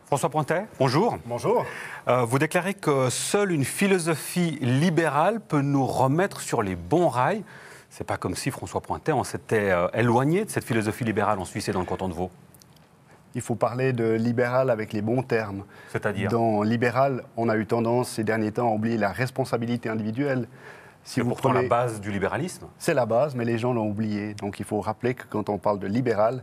François Pointet, bonjour. Bonjour. Vous déclarez que seule une philosophie libérale peut nous remettre sur les bons rails. C'est pas comme si François Pointet, on s'était éloigné de cette philosophie libérale en Suisse et dans le canton de Vaud. Il faut parler de libéral avec les bons termes. C'est-à-dire ? Dans libéral, on a eu tendance ces derniers temps à oublier la responsabilité individuelle. C'est pourtant la base du libéralisme. C'est la base, mais les gens l'ont oublié. Donc il faut rappeler que quand on parle de libéral,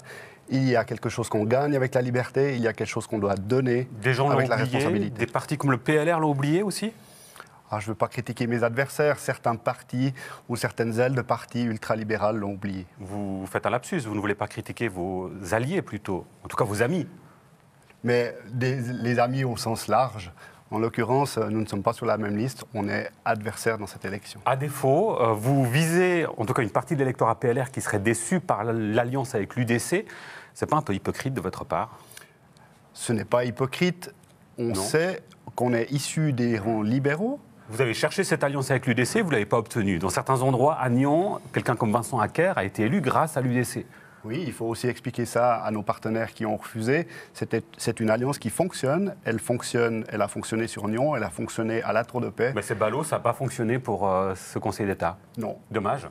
il y a quelque chose qu'on gagne avec la liberté, il y a quelque chose qu'on doit donner des gens avec l'ont la oublié, responsabilité. des partis comme le PLR l'ont oublié aussi ? Je ne veux pas critiquer mes adversaires, certains partis ou certaines ailes de partis ultralibérales l'ont oublié. Vous faites un lapsus, vous ne voulez pas critiquer vos alliés plutôt, en tout cas vos amis. Mais les amis au sens large, en l'occurrence, nous ne sommes pas sur la même liste, on est adversaires dans cette élection. À défaut, vous visez en tout cas une partie de l'électorat PLR qui serait déçue par l'alliance avec l'UDC. C'est pas un peu hypocrite de votre part ? Ce n'est pas hypocrite, on sait qu'on est issu des rangs libéraux. Vous avez cherché cette alliance avec l'UDC, vous ne l'avez pas obtenue. Dans certains endroits, à Nyon, quelqu'un comme Vincent Hacker a été élu grâce à l'UDC. Oui, il faut aussi expliquer ça à nos partenaires qui ont refusé. C'est une alliance qui fonctionne, elle a fonctionné sur Nyon, elle a fonctionné à la Tour de Paix. Mais c'est ballot, ça n'a pas fonctionné pour ce Conseil d'État. Non. Dommage.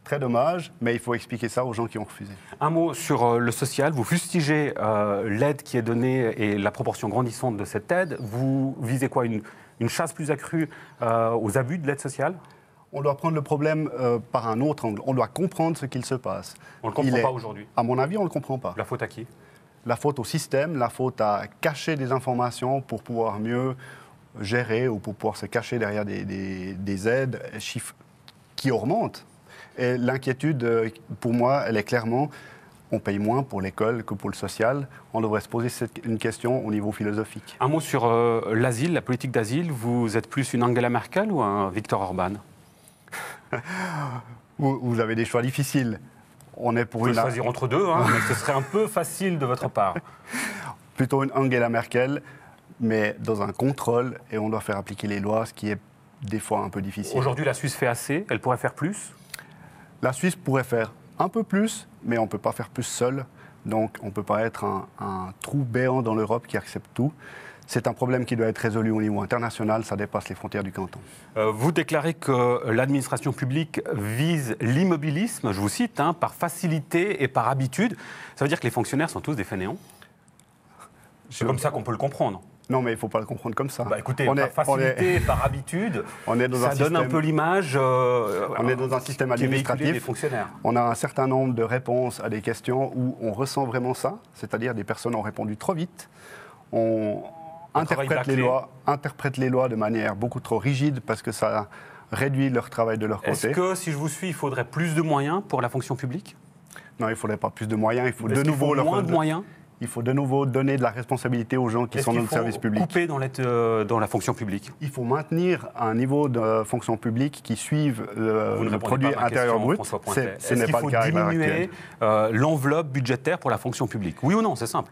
Très dommage, mais il faut expliquer ça aux gens qui ont refusé. Un mot sur le social. Vous fustigez l'aide qui est donnée et la proportion grandissante de cette aide. Vous visez quoi, une chasse plus accrue aux abus de l'aide sociale ? On doit prendre le problème par un autre angle. On doit comprendre ce qu'il se passe. On ne le comprend pas aujourd'hui. À mon avis, on ne le comprend pas. La faute à qui ? La faute au système, la faute à cacher des informations pour pouvoir mieux gérer ou pour pouvoir se cacher derrière des aides, chiffres qui augmentent. Et l'inquiétude, pour moi, elle est clairement, on paye moins pour l'école que pour le social. On devrait se poser une question au niveau philosophique. Un mot sur l'asile, la politique d'asile. Vous êtes plus une Angela Merkel ou un Viktor Orban ? Vous avez des choix difficiles. On est pour Vous pouvez choisir entre deux, hein, mais ce serait un peu facile de votre part. Plutôt une Angela Merkel, mais dans un contrôle, et on doit faire appliquer les lois, ce qui est des fois un peu difficile. Aujourd'hui, la Suisse fait assez, elle pourrait faire plus ? La Suisse pourrait faire un peu plus, mais on ne peut pas faire plus seul. Donc on ne peut pas être un trou béant dans l'Europe qui accepte tout. C'est un problème qui doit être résolu au niveau international, ça dépasse les frontières du canton. Vous déclarez que l'administration publique vise l'immobilisme, je vous cite, par facilité et par habitude. Ça veut dire que les fonctionnaires sont tous des fainéants ? C'est comme ça qu'on peut le comprendre. Non, mais il ne faut pas le comprendre comme ça. Écoutez, par facilité et par habitude, ça donne un peu l'image on est dans un système administratif des fonctionnaires. On a un certain nombre de réponses à des questions où on ressent vraiment ça, c'est-à-dire des personnes ont répondu trop vite, on interprète les lois de manière beaucoup trop rigide parce que ça réduit leur travail de leur côté. Est-ce que, si je vous suis, il faudrait plus de moyens pour la fonction publique ? Non, il ne faudrait pas plus de moyens, il faut de nouveau moins de moyens ? Il faut de nouveau donner de la responsabilité aux gens qui sont dans le service public. Est-ce qu'il faut couper dans la fonction publique ? Il faut maintenir un niveau de fonction publique qui suive le produit intérieur brut. Ce n'est pas le cas à l'heure actuelle. Est-ce qu'il faut diminuer l'enveloppe budgétaire pour la fonction publique ? Oui ou non, c'est simple.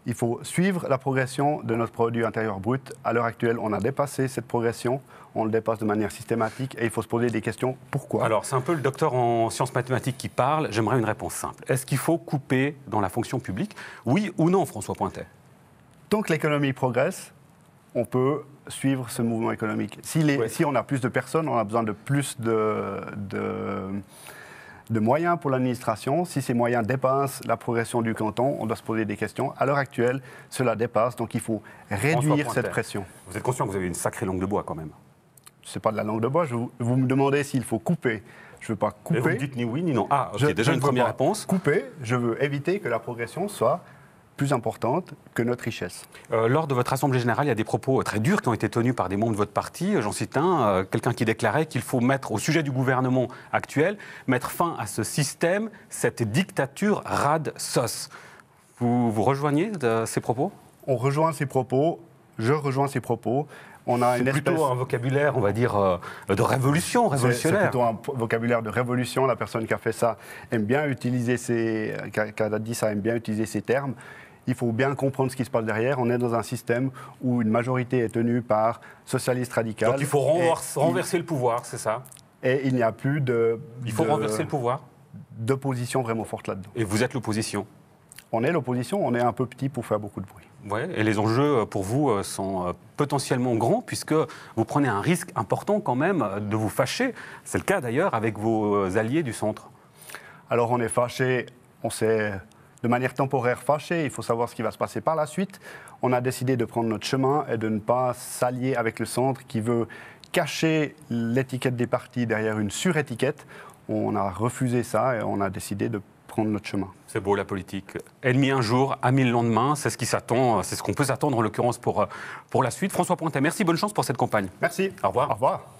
Il faut suivre la progression de notre produit intérieur brut. À l'heure actuelle, on a dépassé cette progression, on le dépasse de manière systématique et il faut se poser des questions. Pourquoi ? Alors, c'est un peu le docteur en sciences mathématiques qui parle. J'aimerais une réponse simple. Est-ce qu'il faut couper dans la fonction publique ? Oui ou non, François Pointet ? Tant que l'économie progresse, on peut suivre ce mouvement économique. Si on a plus de personnes, on a besoin de plus de moyens pour l'administration. Si ces moyens dépassent la progression du canton, on doit se poser des questions. À l'heure actuelle, cela dépasse, donc il faut réduire cette pression. Vous êtes conscient que vous avez une sacrée langue de bois quand même ? Ce n'est pas de la langue de bois. Vous me demandez s'il faut couper. Je ne veux pas couper. Et vous dites ni oui ni non. Ah, ok, déjà une première réponse. Couper, je veux éviter que la progression soit plus importante que notre richesse. Lors de votre assemblée générale, il y a des propos très durs qui ont été tenus par des membres de votre parti. J'en cite un, quelqu'un qui déclarait qu'il faut mettre, au sujet du gouvernement actuel, mettre fin à ce système, cette dictature rade sauce. Vous rejoignez ces propos ? On rejoint ces propos, je rejoins ces propos. C'est plutôt un vocabulaire, on va dire, de révolutionnaire. C'est plutôt un vocabulaire de révolution. La personne qui a fait ça aime bien utiliser qui a dit ça aime bien utiliser ces termes. Il faut bien comprendre ce qui se passe derrière. On est dans un système où une majorité est tenue par socialistes radicaux. Donc il faut renverser le pouvoir, c'est ça ? Et il n'y a plus de... Il faut renverser le pouvoir ? D'opposition vraiment forte là-dedans. Et vous êtes l'opposition ? On est l'opposition, on est un peu petit pour faire beaucoup de bruit. Ouais, et les enjeux pour vous sont potentiellement grands puisque vous prenez un risque important quand même de vous fâcher. C'est le cas d'ailleurs avec vos alliés du centre. Alors on est fâché, on s'est de manière temporaire fâché, il faut savoir ce qui va se passer par la suite. On a décidé de prendre notre chemin et de ne pas s'allier avec le centre qui veut cacher l'étiquette des partis derrière une surétiquette. On a refusé ça et on a décidé de prendre notre chemin. C'est beau la politique. Ennemi un jour, ami le lendemain, c'est ce qui s'attend, c'est ce qu'on peut s'attendre en l'occurrence pour la suite. François Pointet, merci, bonne chance pour cette campagne. Merci. Au revoir. Au revoir.